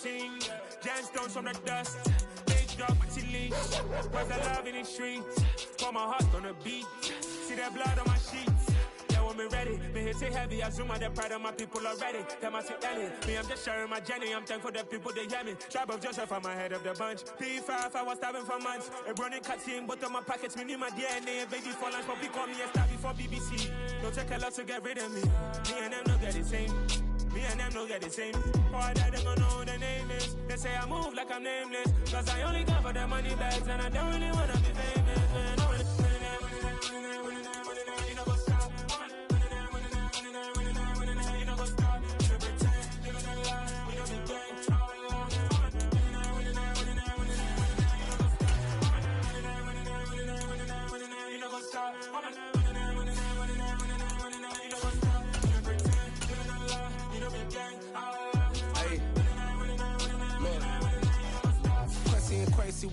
scene. Gemstones from the dust. Big drop with leash. Where's the love in the streets? Pour my heart on the beat. See that blood on my sheets. Yeah, when we ready, me hit it heavy. I zoom out the pride of my people already. Tell my sit Ellie. Me, I'm just sharing my journey. I'm thankful that people they hear me. Tribe of Joseph, I'm ahead of the bunch. P5, I was starving for months. A running cutscene, but on my pockets, me need my DNA. Baby for lunch, but we call me a star before BBC. Don't take a lot to get rid of me. Me and them don't get the same. Me and them don't get the same. Boy, that they gonna know who the name is. They say I move like I'm nameless. Cause I only come for the money bags. And I don't really wanna be famous, man. You know go stop. You know go stop. To pretend, living a lie. We don't be gang. You know go stop.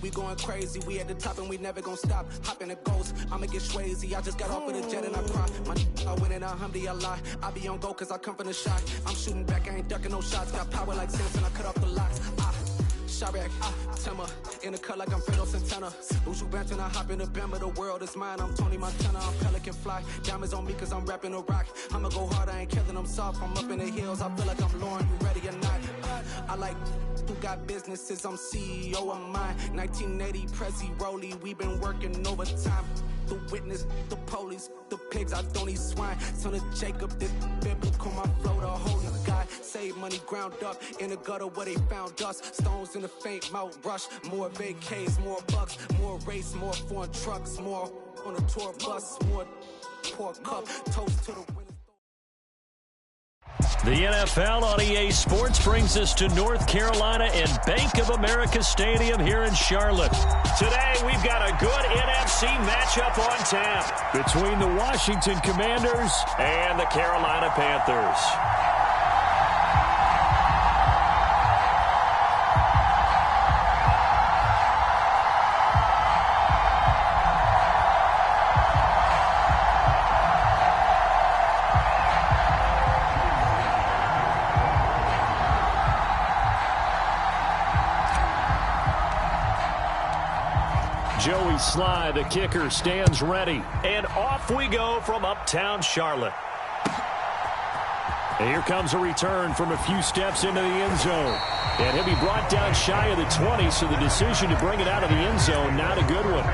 We going crazy, we at the top and we never gonna stop. Hop in a ghost, I'ma get swayzy. I just got off with a jet and I cry. I win in a Humvee, I lie. I be on go cause I come from the shot. I'm shooting back, I ain't ducking no shots. Got power like Samson, I cut off the locks. Sharek, Timmer, in the cut like I'm Fredo Santana. Usual Benton, I hop in the Bama, the world is mine. I'm Tony Montana, I'm Pelican Fly. Diamonds on me cause I'm rapping a rock. I'ma go hard, I ain't killing them soft. I'm up in the hills, I feel like I'm Lauren, you ready or not? I like who got businesses, I'm CEO of mine. 1980 Prezi Rolly, we been working overtime. The witness, the police, the pigs, I don't eat swine. Son of Jacob, this biblical, my flow, the holy God. Save money ground up in the gutter where they found us. Stones in the faint mouth rush. More vacays, more bucks, more race, more foreign trucks, more on a tour bus, more poor cup. Toast to the winners. The NFL on EA Sports brings us to North Carolina and Bank of America Stadium here in Charlotte. Today, we've got a good NFC matchup on tap between the Washington Commanders and the Carolina Panthers. Joey Sly, the kicker, stands ready. And off we go from uptown Charlotte. And here comes a return from a few steps into the end zone. And he'll be brought down shy of the 20, so the decision to bring it out of the end zone, not a good one.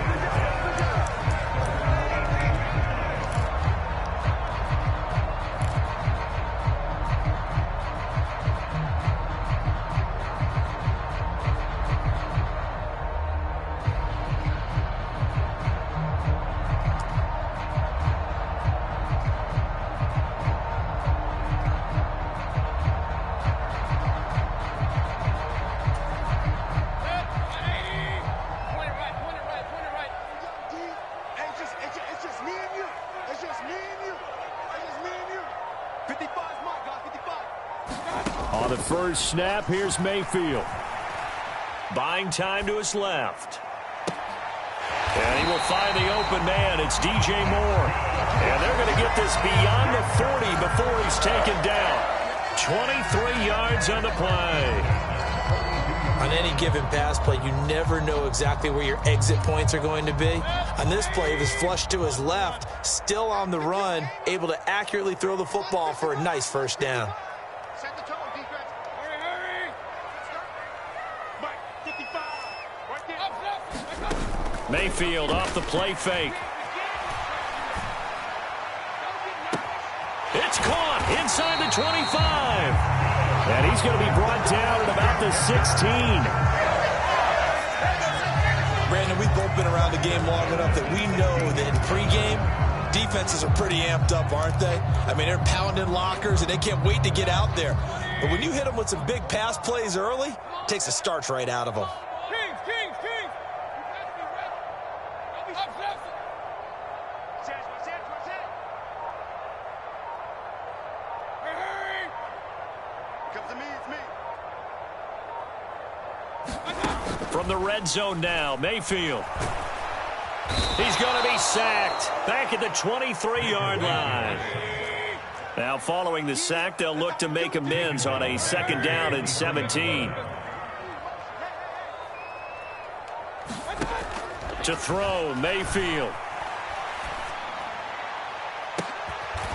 On the first snap, here's Mayfield. Buying time to his left. And he will find the open man. It's DJ Moore. And they're going to get this beyond the 40 before he's taken down. 23 yards on the play. On any given pass play, you never know exactly where your exit points are going to be. On this play, he was flushed to his left, still on the run, able to accurately throw the football for a nice first down. Set the tone, defense. Hurry! Mike, 55. Right there. Mayfield off the play fake. It's caught inside the 25. And he's going to be brought down at about the 16. Brandon, we've both been around the game long enough that we know that in pregame, defenses are pretty amped up, aren't they? I mean, they're pounding lockers, and they can't wait to get out there. But when you hit them with some big pass plays early, it takes the starch right out of them. Kings! Hurry! Comes to me, it's me. From the red zone now, Mayfield. He's going to be sacked back at the 23-yard line. Now, following the sack, they'll look to make amends on a 2nd down and 17. To throw, Mayfield.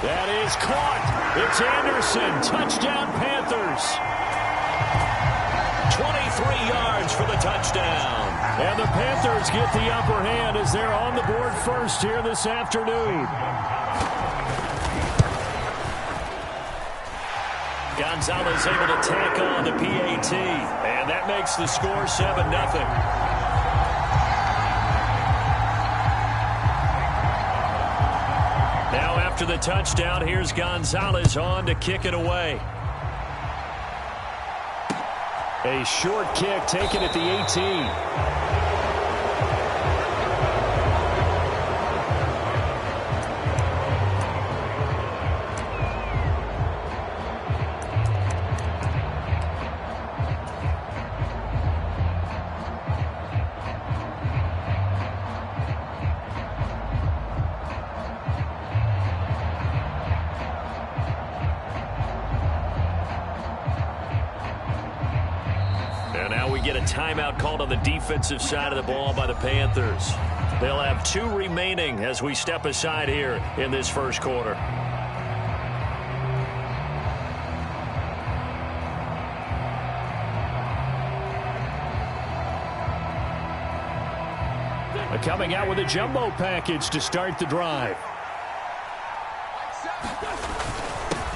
That is caught. It's Anderson. Touchdown, Panthers. 23 yards for the touchdown. And the Panthers get the upper hand as they're on the board first here this afternoon. Gonzalez able to tack on the PAT. And that makes the score 7-0. Now after the touchdown, here's Gonzalez on to kick it away. A short kick taken at the 18. Timeout called on the defensive side of the ball by the Panthers. They'll have 2 remaining as we step aside here in this first quarter. Coming out with a jumbo package to start the drive.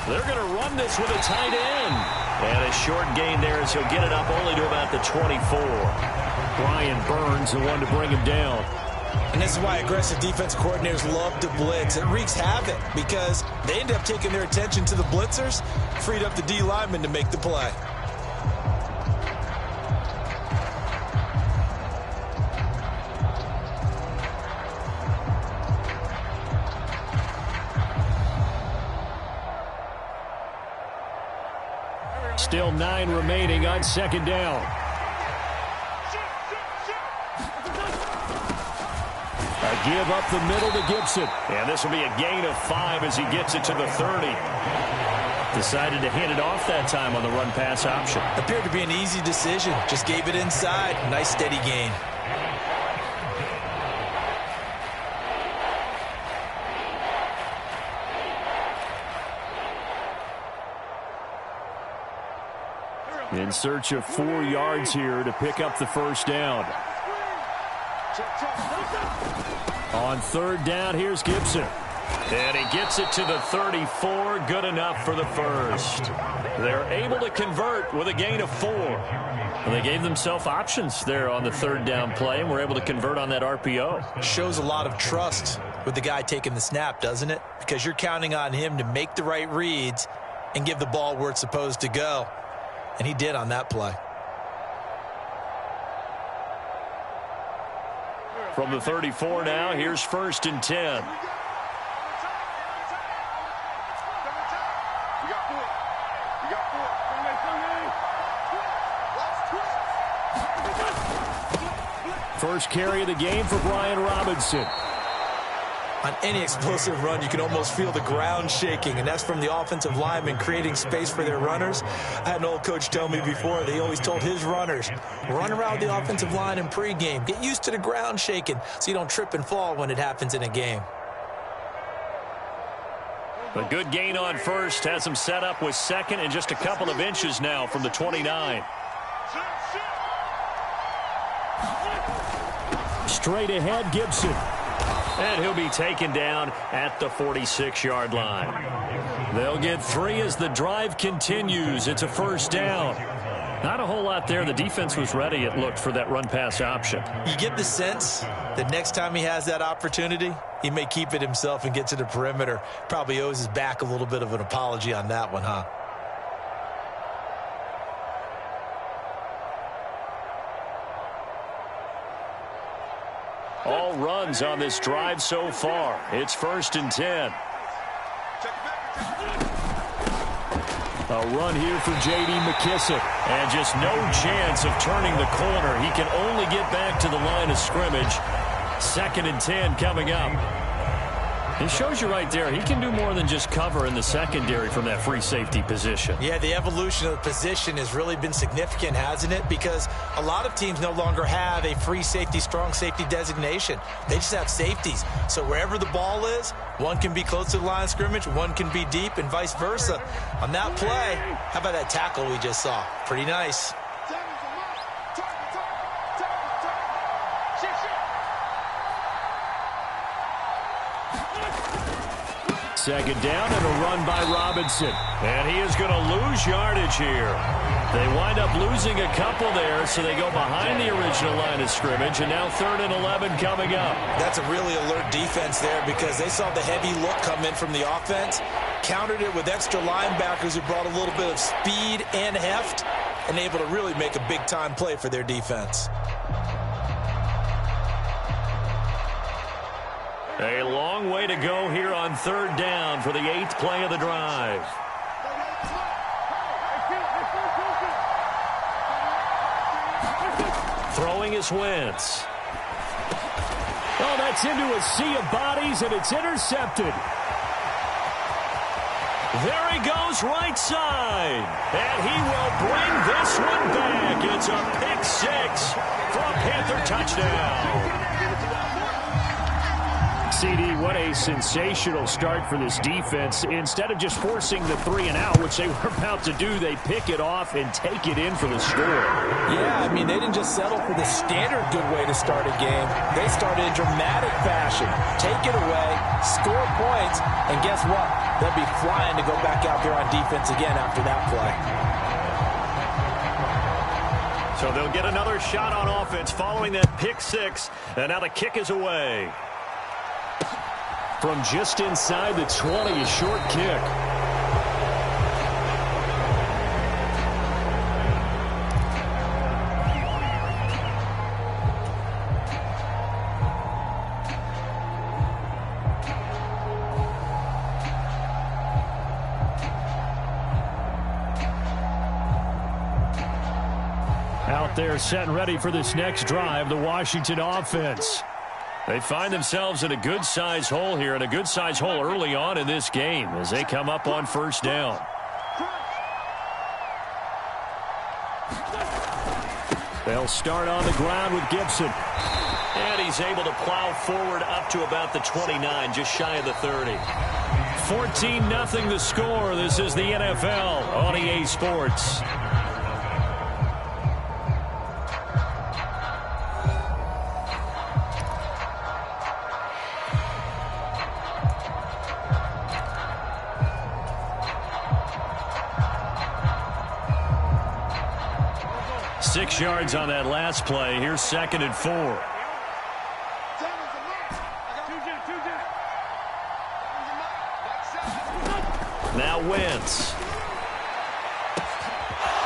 They're going to run this with a tight end. And a short gain there as he'll get it up only to about the 24. Brian Burns, the one to bring him down. And this is why aggressive defense coordinators love to blitz. It wreaks havoc because they end up taking their attention to the blitzers, freed up the D lineman to make the play. Still 9 remaining on second down. A give up the middle to Gibson. And this will be a gain of 5 as he gets it to the 30. Decided to hand it off that time on the run-pass option. Appeared to be an easy decision. Just gave it inside. Nice steady gain. In search of 4 yards here to pick up the first down. On third down, here's Gibson. And he gets it to the 34. Good enough for the first. They're able to convert with a gain of 4. And they gave themselves options there on the third down play and were able to convert on that RPO. Shows a lot of trust with the guy taking the snap, doesn't it? Because you're counting on him to make the right reads and give the ball where it's supposed to go. And he did on that play. From the 34 now, here's 1st and 10. First carry of the game for Brian Robinson. On any explosive run, you can almost feel the ground shaking, and that's from the offensive linemen creating space for their runners. I had an old coach tell me before, they always told his runners, run around the offensive line in pregame. Get used to the ground shaking so you don't trip and fall when it happens in a game. A good gain on first, has him set up with second and just a couple of inches now from the 29. Straight ahead, Gibson. And he'll be taken down at the 46-yard line. They'll get 3 as the drive continues. It's a first down. Not a whole lot there. The defense was ready, it looked, for that run-pass option. You get the sense that next time he has that opportunity, he may keep it himself and get to the perimeter. Probably owes his back a little bit of an apology on that one, huh? All runs on this drive so far. It's 1st and 10. A run here for J.D. McKissick. And just no chance of turning the corner. He can only get back to the line of scrimmage. 2nd and 10 coming up. It shows you right there, he can do more than just cover in the secondary from that free safety position. Yeah, the evolution of the position has really been significant, hasn't it? Because a lot of teams no longer have a free safety, strong safety designation. They just have safeties. So wherever the ball is, one can be close to the line of scrimmage, one can be deep, and vice versa. On that play, how about that tackle we just saw? Pretty nice. Second down and a run by Robinson. And he is going to lose yardage here. They wind up losing a couple there, so they go behind the original line of scrimmage, and now 3rd and 11 coming up. That's a really alert defense there because they saw the heavy look come in from the offense, countered it with extra linebackers who brought a little bit of speed and heft, and able to really make a big-time play for their defense. A long way to go here on 3rd down for the 8th play of the drive. Throwing is Wentz. Oh, that's into a sea of bodies, and it's intercepted. There he goes, right side. And he will bring this one back. It's a pick 6 for a Panther touchdown. CD, what a sensational start for this defense. Instead of just forcing the 3 and out, which they were about to do, they pick it off and take it in for the score. Yeah, I mean, they didn't just settle for the standard good way to start a game. They started in dramatic fashion. Take it away, score points, and guess what? They'll be flying to go back out there on defense again after that play. So they'll get another shot on offense following that pick 6, and now the kick is away. From just inside the 20, a short kick. Out there set and ready for this next drive, the Washington offense. They find themselves in a good-sized hole here, and a good-sized hole early on in this game as they come up on 1st down. They'll start on the ground with Gibson. And he's able to plow forward up to about the 29, just shy of the 30. 14-0 the score. This is the NFL on EA Sports. Six yards on that last play. Here's 2nd and 4. Now Wentz.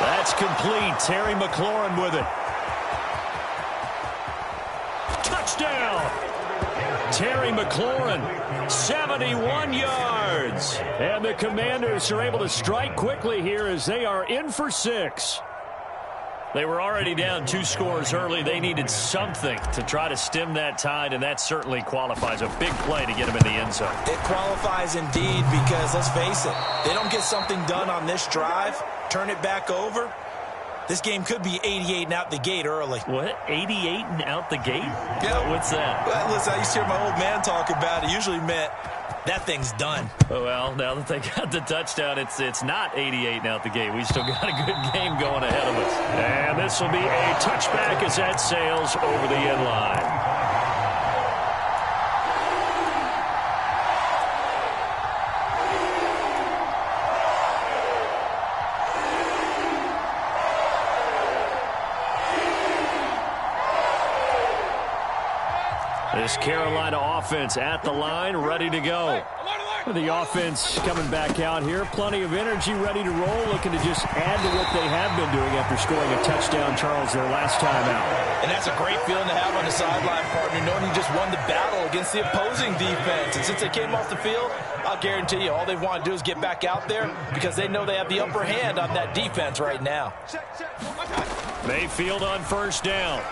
That's complete. Terry McLaurin with it. Touchdown! Terry McLaurin, 71 yards. And the Commanders are able to strike quickly here as they are in for 6. They were already down 2 scores early. They needed something to try to stem that tide, and that certainly qualifies. A big play to get them in the end zone. It qualifies indeed because, let's face it, they don't get something done on this drive, turn it back over, this game could be 88 and out the gate early. What? 88 and out the gate? Yeah. What's that? Well, listen, I used to hear my old man talk about it. Usually meant that thing's done. Well, now that they got the touchdown, it's not 88 and out the gate. We still got a good game going ahead of us. And this will be a touchback as that sails over the end line. This Carolina offense at the line, ready to go. The offense coming back out here. Plenty of energy, ready to roll, looking to just add to what they have been doing after scoring a touchdown, Charles, their last time out. And that's a great feeling to have on the sideline, partner, knowing you just won the battle against the opposing defense. And since they came off the field, I'll guarantee you all they want to do is get back out there because they know they have the upper hand on that defense right now. Mayfield on 1st down.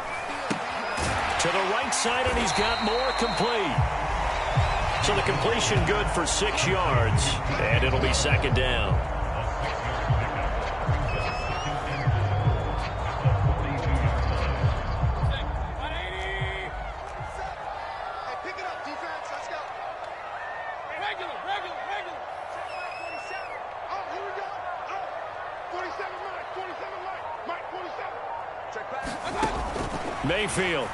To the right side, and he's got more complete. So the completion good for 6 yards, and it'll be second down. Mayfield.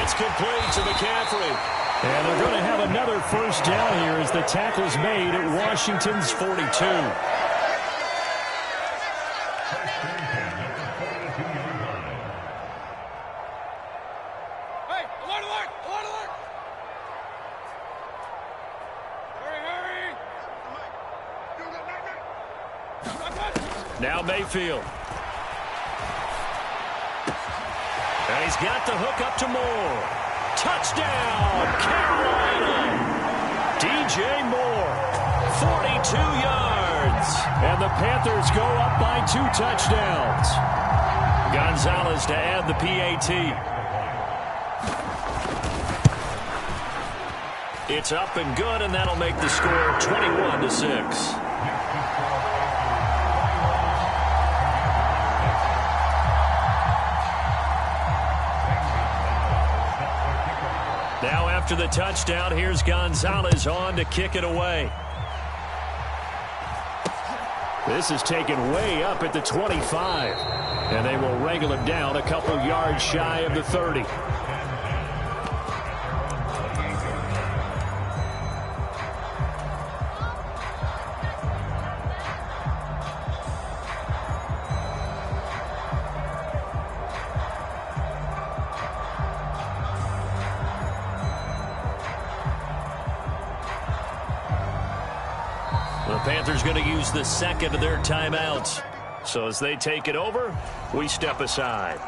It's complete to McCaffrey. And they're going to have another first down here as the tackle's made at Washington's 42. Hey, alert, alert, alert, alert. Hurry, hurry. Now Mayfield. And he's got the hook up to Moore. Touchdown, Carolina! DJ Moore, 42 yards. And the Panthers go up by 2 touchdowns. Gonzalez to add the PAT. It's up and good, and that'll make the score 21-6. Now after the touchdown, here's Gonzalez on to kick it away. This is taken way up at the 25. And they will wrangle him down a couple yards shy of the 30. The Panthers going to use the second of their timeouts. So as they take it over, we step aside.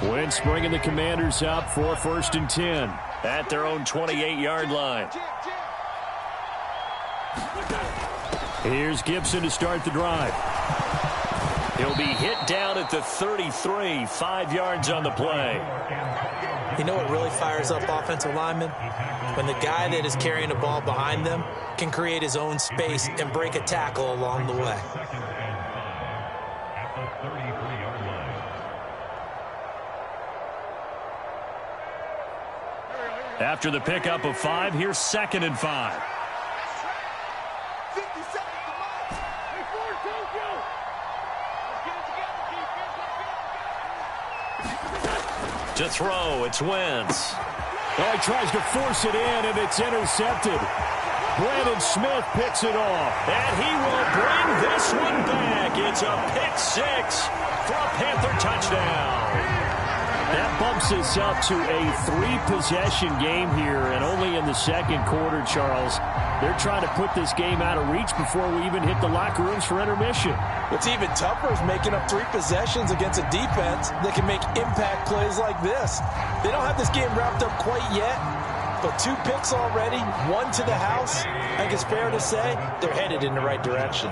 Wentz bringing the Commanders up for 1st and 10. At their own 28-yard line. Here's Gibson to start the drive. He'll be hit down at the 33, 5 yards on the play. You know what really fires up offensive linemen? When the guy that is carrying the ball behind them can create his own space and break a tackle along the way. After the pickup of 5, here's 2nd and 5. To throw, it's Wentz. Oh, he tries to force it in, and it's intercepted. Brandon Smith picks it off. And he will bring this one back. It's a pick 6 for a Panther touchdown. That bumps us up to a 3-possession game here, and only in the second quarter, Charles. They're trying to put this game out of reach before we even hit the locker rooms for intermission. What's even tougher is making up 3 possessions against a defense that can make impact plays like this. They don't have this game wrapped up quite yet, but 2 picks already, 1 to the house. I think it's fair to say they're headed in the right direction.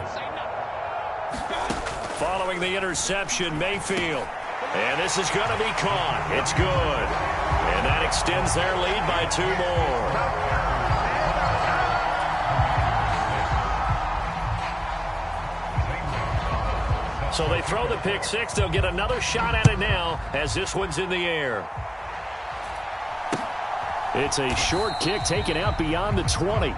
Following the interception, Mayfield. And this is going to be caught. It's good. And that extends their lead by 2 more. So they throw the pick 6. They'll get another shot at it now as this one's in the air. It's a short kick taken out beyond the 20.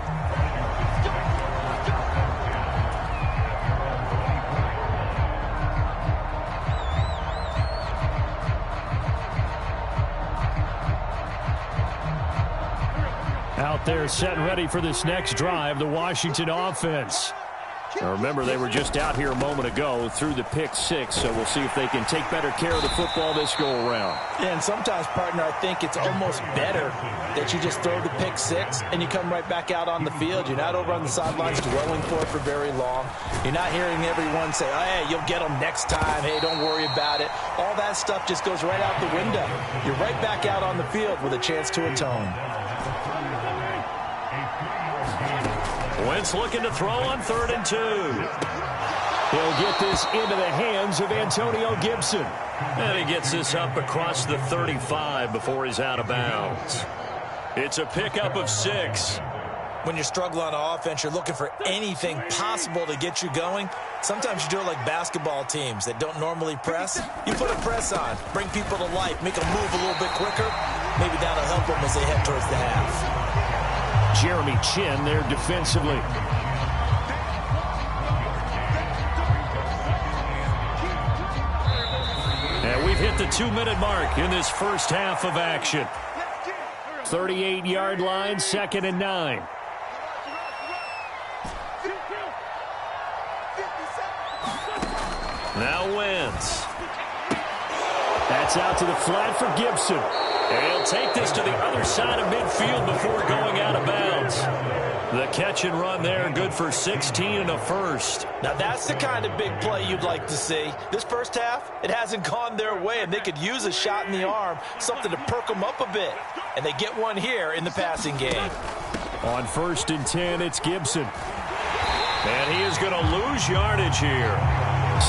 Out there set and ready for this next drive, the Washington offense. Now remember, they were just out here a moment ago through the pick 6, so we'll see if they can take better care of the football this go-around. Yeah, and sometimes, partner, I think it's almost better that you just throw the pick 6 and you come right back out on the field. You're not over on the sidelines dwelling for it for very long. You're not hearing everyone say, oh, hey, you'll get them next time. Hey, don't worry about it. All that stuff just goes right out the window. You're right back out on the field with a chance to atone. Wentz looking to throw on 3rd and 2. He'll get this into the hands of Antonio Gibson. And he gets this up across the 35 before he's out of bounds. It's a pickup of 6. When you're struggling on offense, you're looking for anything possible to get you going. Sometimes you do it like basketball teams that don't normally press. You put a press on, bring people to life, make them move a little bit quicker. Maybe that'll help them as they head towards the half. Jeremy Chin there defensively. And we've hit the 2-minute mark in this first half of action. 38-yard line, 2nd and 9. Now Wentz. That's out to the flat for Gibson. And he'll take this to the other side of midfield before going out of bounds. The catch and run there, good for 16 and a first. Now that's the kind of big play you'd like to see. This first half, it hasn't gone their way, and they could use a shot in the arm, something to perk them up a bit. And they get one here in the passing game. On 1st and 10, it's Gibson. And he is going to lose yardage here.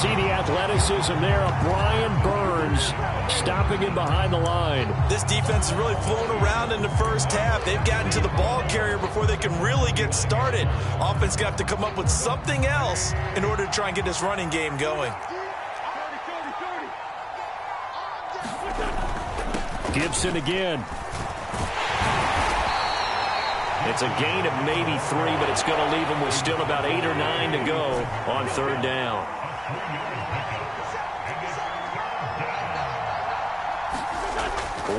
See the athleticism there of Brian Burns stopping him behind the line. This defense has really flown around in the first half. They've gotten to the ball carrier before they can really get started. Offense got to come up with something else in order to try and get this running game going. Gibson again. It's a gain of maybe 3, but it's going to leave them with still about 8 or 9 to go on 3rd down.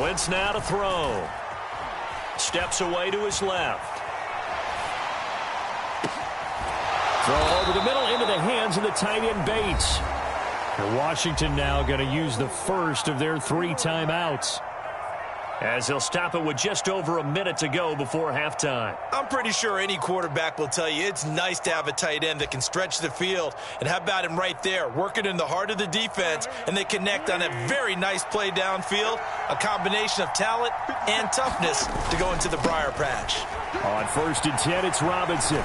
Wentz now to throw. Steps away to his left. Throw over the middle into the hands of the tight end Bates. And Washington now going to use the first of their 3 timeouts, as he'll stop it with just over a minute to go before halftime. I'm pretty sure any quarterback will tell you it's nice to have a tight end that can stretch the field. And how about him right there, working in the heart of the defense, and they connect on a very nice play downfield, a combination of talent and toughness to go into the briar patch. On 1st and 10, it's Robinson.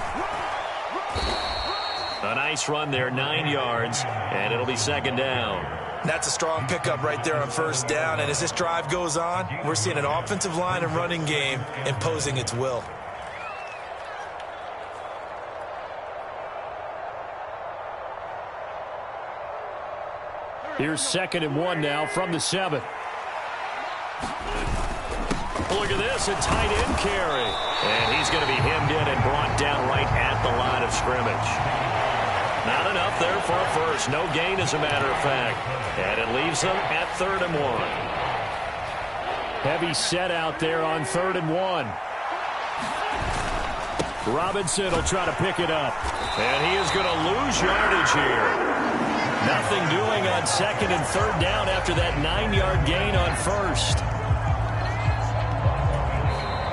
A nice run there, 9 yards, and it'll be 2nd down. That's a strong pickup right there on 1st down. And as this drive goes on, we're seeing an offensive line and running game imposing its will. Here's 2nd and 1 now from the 7. Look at this, a tight end carry. And he's going to be hemmed in and brought down right at the line of scrimmage. Not enough there for a first. No gain, as a matter of fact. And it leaves them at 3rd and 1. Heavy set out there on 3rd and 1. Robinson will try to pick it up. And he is going to lose yardage here. Nothing doing on 2nd and 3rd down after that 9-yard gain on 1st.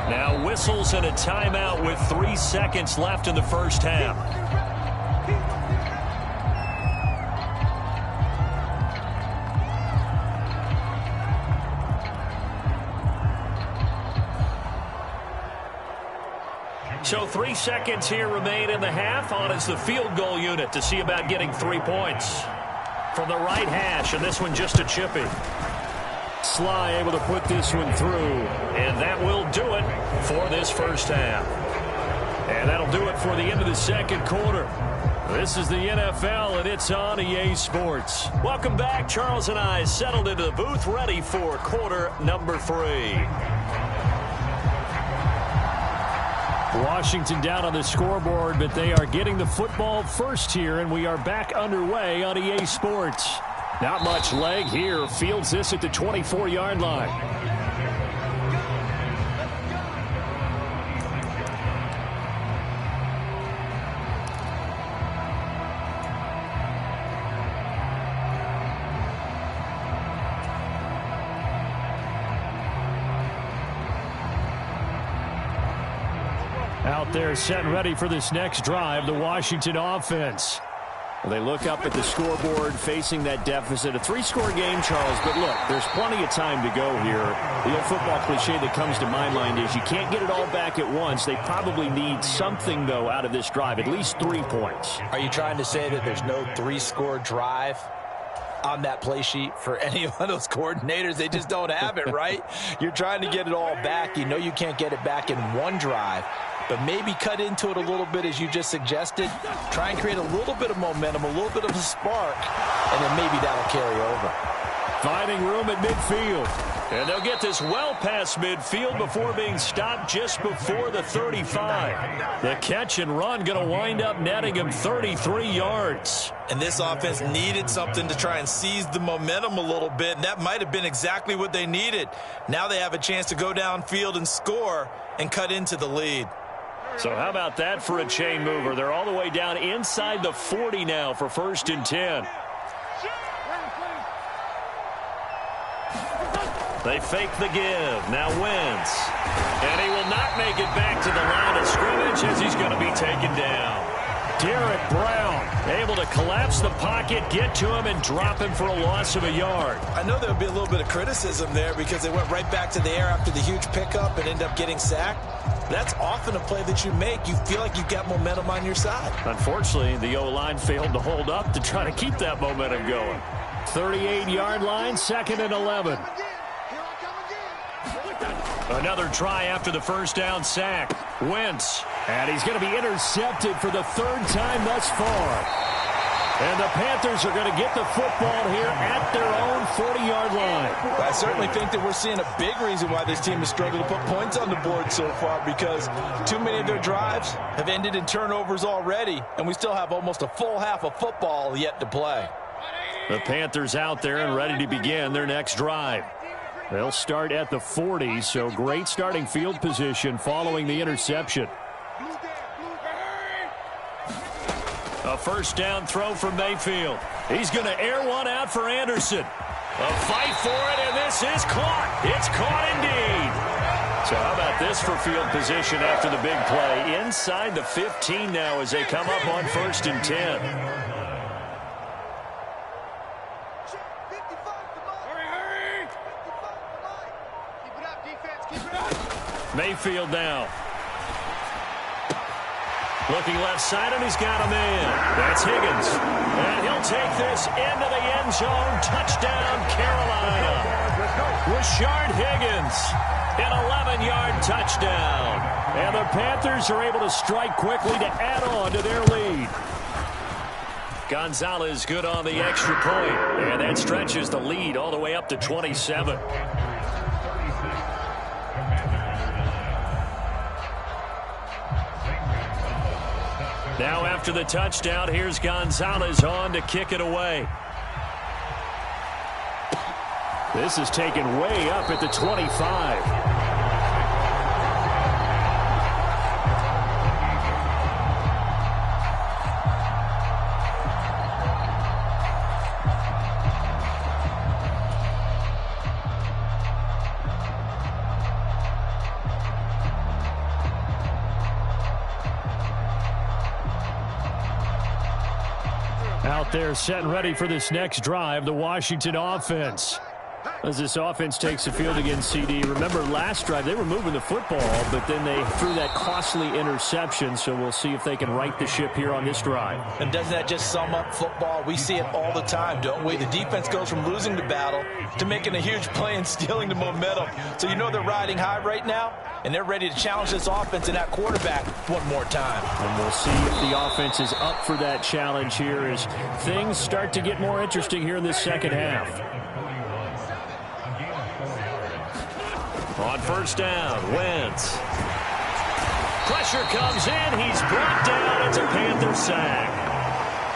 Now whistles and a timeout with 3 seconds left in the first half. So 3 seconds here remain in the half. On is the field goal unit to see about getting 3 points from the right hash, and this one just a chippy. Sly able to put this one through, and that will do it for this first half. And that'll do it for the end of the second quarter. This is the NFL, and it's on EA Sports. Welcome back. Charles and I settled into the booth, ready for quarter number 3. Washington down on the scoreboard, but they are getting the football first here, and we are back underway on EA Sports. Not much leg here. Fields this at the 24-yard line. Out there set and ready for this next drive, the Washington offense. Well, they look up at the scoreboard facing that deficit. A 3-score game, Charles, but look, there's plenty of time to go here. The old football cliche that comes to my mind is you can't get it all back at once. They probably need something, though, out of this drive, at least 3 points. Are you trying to say that there's no 3-score drive on that play sheet for any of those coordinators? They just don't have it, right? You're trying to get it all back. You know you can't get it back in one drive, but maybe cut into it a little bit as you just suggested. Try and create a little bit of momentum, a little bit of a spark, and then maybe that'll carry over. Finding room at midfield. And they'll get this well past midfield before being stopped just before the 35. The catch and run going to wind up netting him 33 yards. And this offense needed something to try and seize the momentum a little bit, and that might have been exactly what they needed. Now they have a chance to go downfield and score and cut into the lead. So how about that for a chain mover? They're all the way down inside the 40 now for 1st and 10. They fake the give. Now Wentz. And he will not make it back to the line of scrimmage as he's going to be taken down. Derek Brown able to collapse the pocket, get to him, and drop him for a loss of a yard. I know there would be a little bit of criticism there because they went right back to the air after the huge pickup and end up getting sacked. That's often a play that you make. You feel like you've got momentum on your side. Unfortunately, the O-line failed to hold up to try to keep that momentum going. 38-yard line, 2nd and 11. Another try after the first down sack. Wentz. And he's going to be intercepted for the 3rd time thus far. And the Panthers are going to get the football here at their own 40-yard line. I certainly think that we're seeing a big reason why this team has struggled to put points on the board so far, because too many of their drives have ended in turnovers already, and we still have almost a full half of football yet to play. The Panthers out there and ready to begin their next drive. They'll start at the 40, so great starting field position following the interception. A first down throw from Mayfield. He's going to air one out for Anderson. A fight for it, and this is caught. It's caught indeed. So how about this for field position after the big play? Inside the 15 now as they come up on 1st and 10. Mayfield now. Looking left side, and he's got him in. That's Higgins. And he'll take this into the end zone. Touchdown, Carolina. Rashard Higgins, an 11-yard touchdown. And the Panthers are able to strike quickly to add on to their lead. Gonzalez good on the extra point. And that stretches the lead all the way up to 27. Now after the touchdown, here's Gonzalez on to kick it away. This is taken way up at the 25. Out there set and ready for this next drive, the Washington offense. As this offense takes the field against CD, remember last drive they were moving the football, but then they threw that costly interception, so we'll see if they can right the ship here on this drive. And doesn't that just sum up football? We see it all the time, don't we? The defense goes from losing the battle to making a huge play and stealing the momentum. So you know they're riding high right now, and they're ready to challenge this offense and that quarterback one more time. And we'll see if the offense is up for that challenge here as things start to get more interesting here in this second half. On first down, Wentz. Pressure comes in. He's brought down. It's a Panther sack.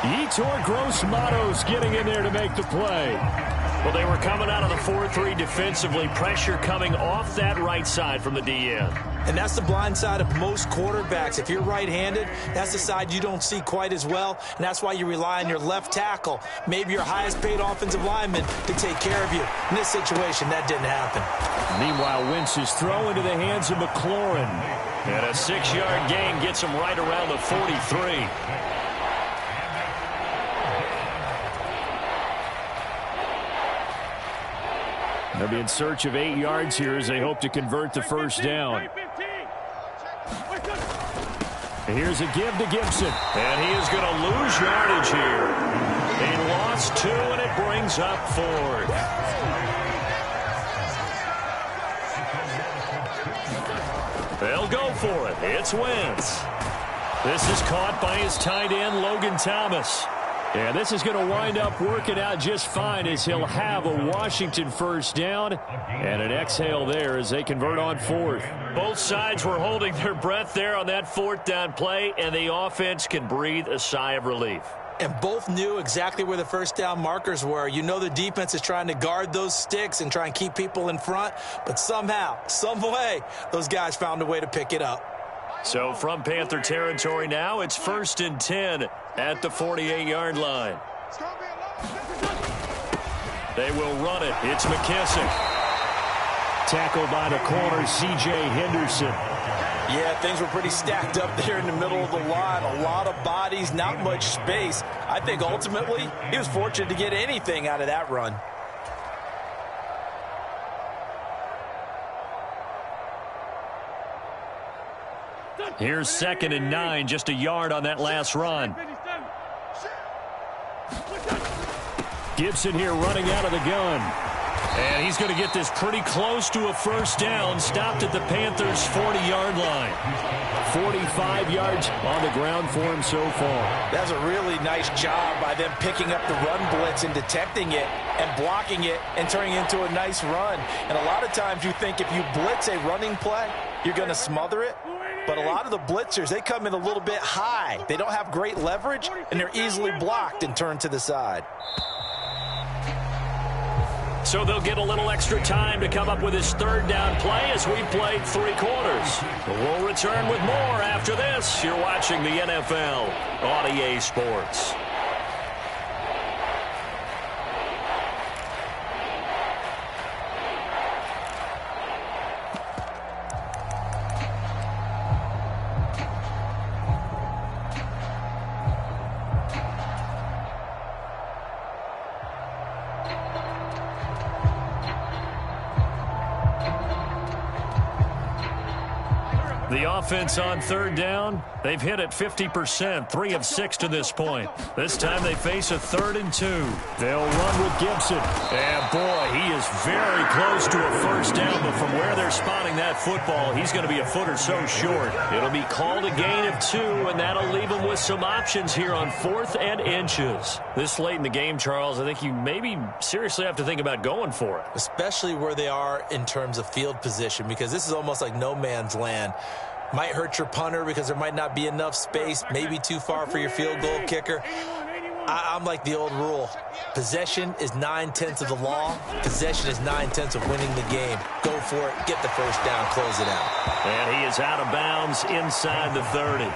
Yetur Gross-Matos getting in there to make the play. Well, they were coming out of the 4-3 defensively. Pressure coming off that right side from the DN. And that's the blind side of most quarterbacks. If you're right-handed, that's the side you don't see quite as well, and that's why you rely on your left tackle, maybe your highest-paid offensive lineman, to take care of you. In this situation, that didn't happen. Meanwhile, Wentz's throw into the hands of McLaurin. And a 6-yard gain gets him right around the 43. They'll be in search of 8 yards here as they hope to convert the first down. Here's a give to Gibson. And he is going to lose yardage here. He lost 2, and it brings up 4th. They'll go for it. It's Wentz. This is caught by his tight end, Logan Thomas. And this is going to wind up working out just fine as he'll have a Washington first down and an exhale there as they convert on 4th. Both sides were holding their breath there on that 4th down play, and the offense can breathe a sigh of relief. And both knew exactly where the first down markers were. You know the defense is trying to guard those sticks and try and keep people in front, but somehow, some way, those guys found a way to pick it up. So from Panther territory now, it's 1st and 10 at the 48-yard line. They will run it. It's McKissick. Tackled by the corner, C.J. Henderson. Yeah, things were pretty stacked up there in the middle of the line. A lot of bodies, not much space. I think ultimately he was fortunate to get anything out of that run. Here's 2nd and 9, just a yard on that last run. Gibson here running out of the gun. And he's going to get this pretty close to a first down, stopped at the Panthers' 40-yard line. 45 yards on the ground for him so far. That's a really nice job by them picking up the run blitz and detecting it and blocking it and turning it into a nice run. And a lot of times you think if you blitz a running play, you're going to smother it. But a lot of the blitzers, they come in a little bit high. They don't have great leverage, and they're easily blocked and turned to the side. So they'll get a little extra time to come up with his 3rd down play as we played 3 quarters. We'll return with more after this. You're watching the NFL on EA Sports. The offense on 3rd down, they've hit it 50%, 3 of 6 to this point. This time they face a 3rd and 2. They'll run with Gibson. And boy, he is very close to a first down, but from where they're spotting that football, he's going to be a foot or so short. It'll be called a gain of 2, and that'll leave him with some options here on 4th and inches. This late in the game, Charles, I think you maybe seriously have to think about going for it. Especially where they are in terms of field position, because this is almost like no man's land. Might hurt your punter because there might not be enough space, maybe too far for your field goal kicker. I'm like the old rule. Possession is 9/10 of the law. Possession is 9/10 of winning the game. Go for it. Get the first down. Close it out. And he is out of bounds inside the 30.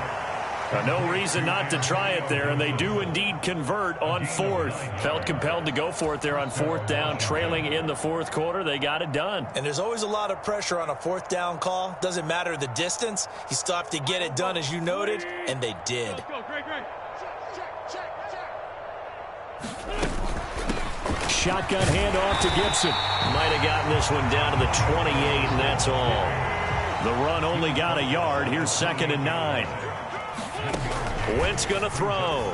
No reason not to try it there, and they do indeed convert on 4th. Felt compelled to go for it there on 4th down, trailing in the 4th quarter. They got it done. And there's always a lot of pressure on a 4th down call. Doesn't matter the distance. You still have to get it done, as you noted, and they did. Shotgun handoff to Gibson. Might have gotten this one down to the 28, and that's all. The run only got a yard. Here's 2nd and 9. Wentz going to throw.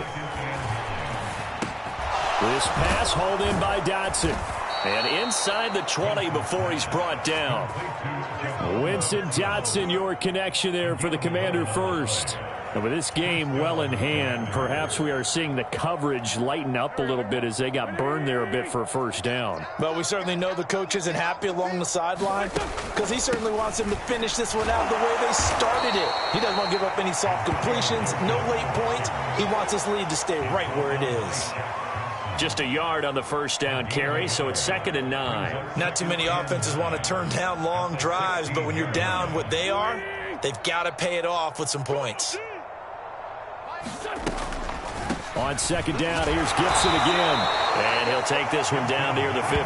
This pass hauled in by Dotson. And inside the 20 before he's brought down. Winston Dotson, your connection there for the Commander first. And with this game well in hand, perhaps we are seeing the coverage lighten up a little bit as they got burned there a bit for a first down. Well, we certainly know the coach isn't happy along the sideline because he certainly wants them to finish this one out the way they started it. He doesn't want to give up any soft completions, no late points. He wants his lead to stay right where it is. Just a yard on the first down carry, so it's 2nd and 9. Not too many offenses want to turn down long drives, but when you're down what they are, they've got to pay it off with some points. On 2nd down, here's Gibson again. And he'll take this one down near the 15.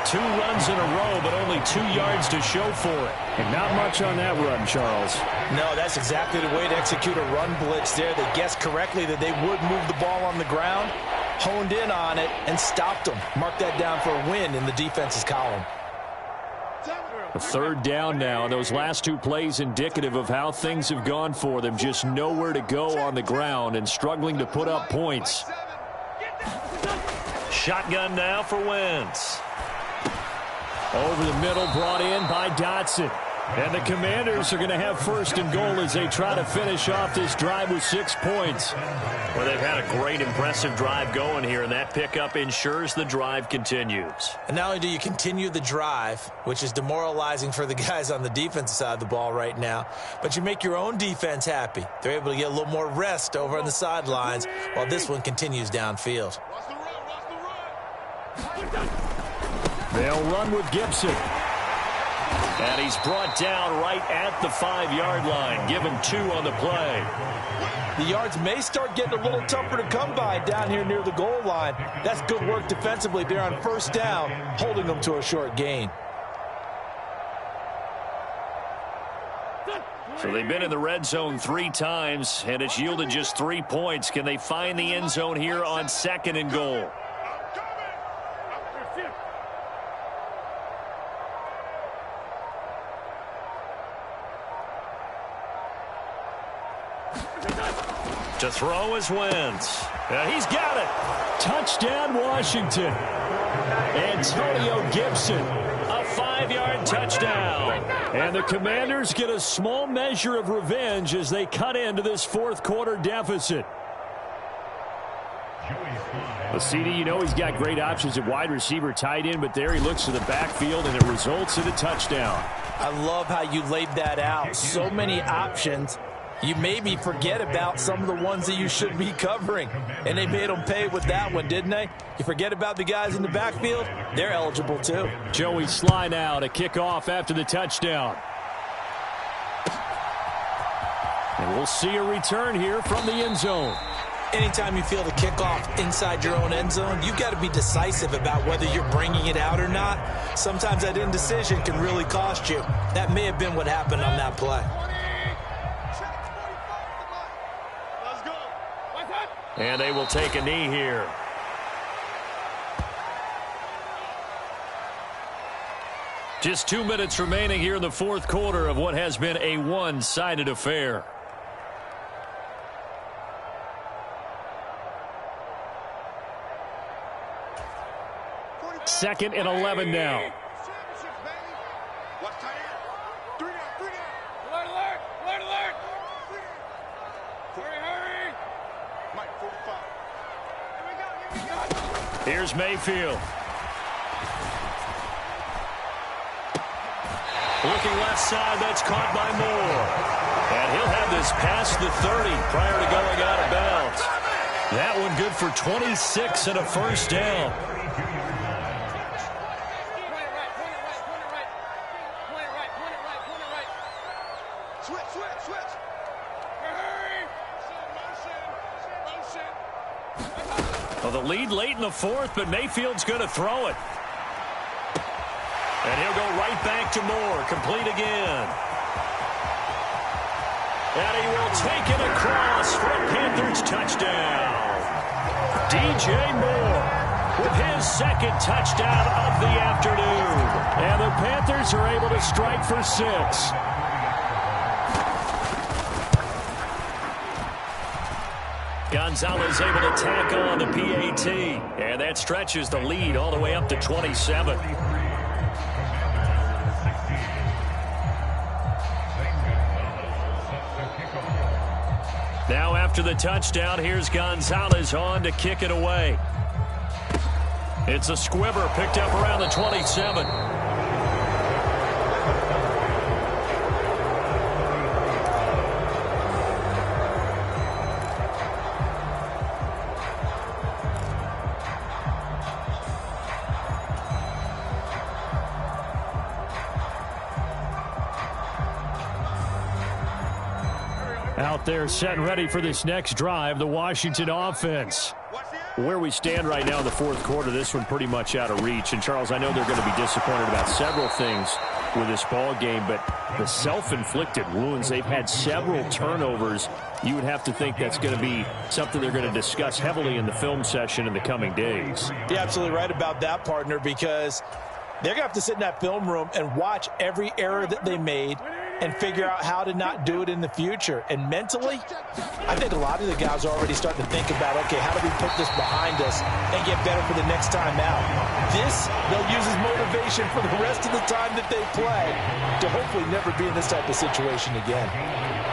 2 runs in a row, but only 2 yards to show for it. And not much on that run, Charles. No, that's exactly the way to execute a run blitz there. They guessed correctly that they would move the ball on the ground, honed in on it and stopped them. Mark that down for a win in the defense's column. A third down now. Those last two plays indicative of how things have gone for them. Just nowhere to go on the ground and struggling to put up points. Shotgun now for Wentz. Over the middle, brought in by Dotson. And the Commanders are going to have first and goal as they try to finish off this drive with 6 points. Well, they've had a great, impressive drive going here, and that pickup ensures the drive continues. And not only do you continue the drive, which is demoralizing for the guys on the defensive side of the ball right now, but you make your own defense happy. They're able to get a little more rest over on the sidelines while this one continues downfield. They'll run with Gibson. And he's brought down right at the 5-yard line, given 2 on the play. The yards may start getting a little tougher to come by down here near the goal line. That's good work defensively there on first down, holding them to a short gain. So they've been in the red zone 3 times, and it's yielded just 3 points. Can they find the end zone here on 2nd and goal? To throw is Wentz. He's got it. Touchdown, Washington. Antonio Gibson. A 5-yard touchdown. And the Commanders get a small measure of revenge as they cut into this fourth quarter deficit. Well, CD, you know he's got great options at wide receiver, tight end, but there he looks to the backfield, and it results in a touchdown. I love how you laid that out. So many options. You maybe forget about some of the ones that you should be covering. And they made them pay with that one, didn't they? You forget about the guys in the backfield, they're eligible too. Joey Sly now to kick off after the touchdown. And we'll see a return here from the end zone. Anytime you feel the kickoff inside your own end zone, you've got to be decisive about whether you're bringing it out or not. Sometimes that indecision can really cost you. That may have been what happened on that play. And they will take a knee here. Just 2 minutes remaining here in the fourth quarter of what has been a one-sided affair. Second and 11 now. Here's Mayfield. Looking left side, that's caught by Moore. And he'll have this past the 30 prior to going out of bounds. That one good for 26 and a first down. Well, the lead late in the fourth, but Mayfield's going to throw it. And he'll go right back to Moore. Complete again. And he will take it across for a Panthers touchdown. DJ Moore with his second touchdown of the afternoon. And the Panthers are able to strike for 6. Gonzalez able to tack on the PAT. And that stretches the lead all the way up to 27. Now after the touchdown, here's Gonzalez on to kick it away. It's a squibber picked up around the 27. Out there set and ready for this next drive, the Washington offense. Where we stand right now in the fourth quarter, this one pretty much out of reach. And, Charles, I know they're going to be disappointed about several things. with this ball game, but the self-inflicted wounds, they've had several turnovers. You would have to think that's going to be something they're going to discuss heavily in the film session in the coming days. You're absolutely right about that, partner, because they're going to have to sit in that film room and watch every error that they made and figure out how to not do it in the future. And mentally, I think a lot of the guys are already starting to think about, okay, how do we put this behind us and get better for the next time out? This, they'll use as motivation for the rest of the time that they play to hopefully never be in this type of situation again.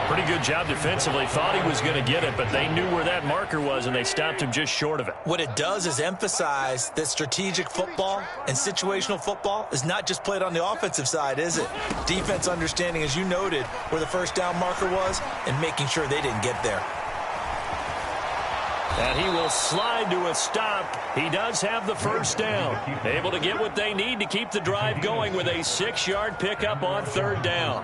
Pretty good job defensively. Thought he was going to get it, but they knew where that marker was, and they stopped him just short of it. What it does is emphasize that strategic football and situational football is not just played on the offensive side, is it? Defense understanding, as you noted, where the first down marker was and making sure they didn't get there. And he will slide to a stop. He does have the first down. Able to get what they need to keep the drive going with a 6-yard pickup on third down.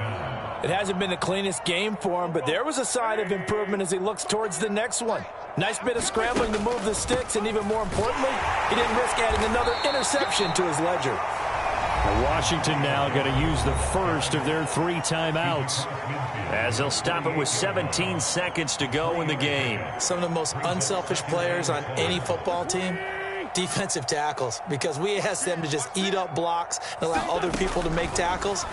It hasn't been the cleanest game for him, but there was a sign of improvement as he looks towards the next one. Nice bit of scrambling to move the sticks, and even more importantly, he didn't risk adding another interception to his ledger. Now Washington now going to use the first of their 3 timeouts, as they'll stop it with 17 seconds to go in the game. Some of the most unselfish players on any football team, defensive tackles, because we ask them to just eat up blocks and allow other people to make tackles.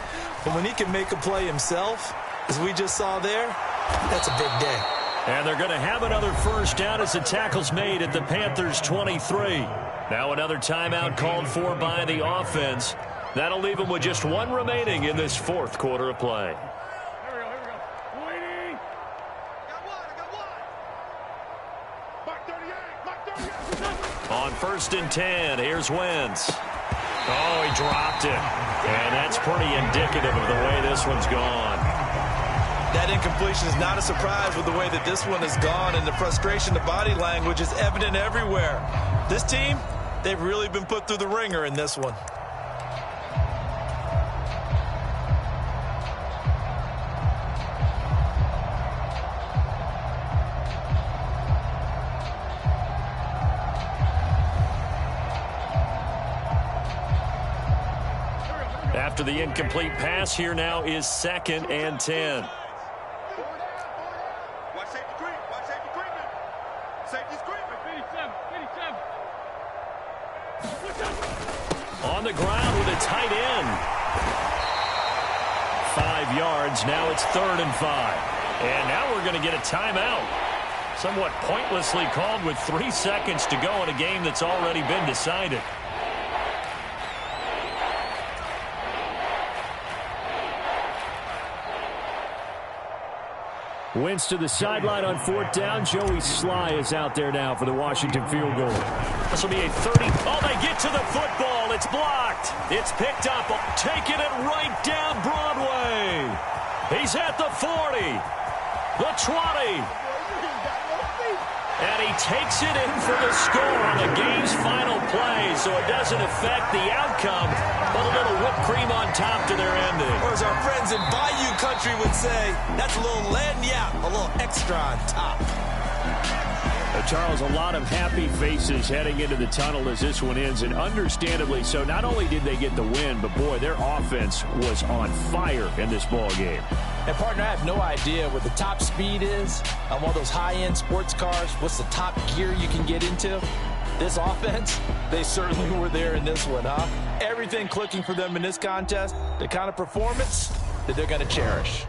But when he can make a play himself, as we just saw there, that's a big day. And they're going to have another first down as the tackle's made at the Panthers' 23. Now another timeout called for by the offense. That'll leave them with just 1 remaining in this 4th quarter of play. On 1st and 10, here's Wentz. Oh, he dropped it. And that's pretty indicative of the way this one's gone. That incompletion is not a surprise with the way that this one has gone, and the frustration, the body language is evident everywhere. This team, they've really been put through the ringer in this one. After the incomplete pass, here now is 2nd and 10. Watch safety creep. Watch safety creeping. Safety's creeping. 87. On the ground with a tight end. 5 yards. Now it's 3rd and 5. And now we're going to get a timeout. Somewhat pointlessly called with 3 seconds to go in a game that's already been decided. Wentz to the sideline on 4th down. Joey Sly is out there now for the Washington field goal. This will be a 30. Oh, they get to the football. It's blocked. It's picked up. Taking it right down Broadway. He's at the 40. The 20. And he takes it in for the score on the game's final play, so it doesn't affect the outcome, but a little whipped cream on top to their ending. Or as our friends in Bayou Country would say, that's a little lagniappe, a little extra on top. Charles, a lot of happy faces heading into the tunnel as this one ends, and understandably so. Not only did they get the win, but boy, their offense was on fire in this ball game. And partner, I have no idea what the top speed is on one of those high-end sports cars. What's the top gear you can get into? This offense, they certainly were there in this one, huh? Everything clicking for them in this contest, the kind of performance that they're going to cherish.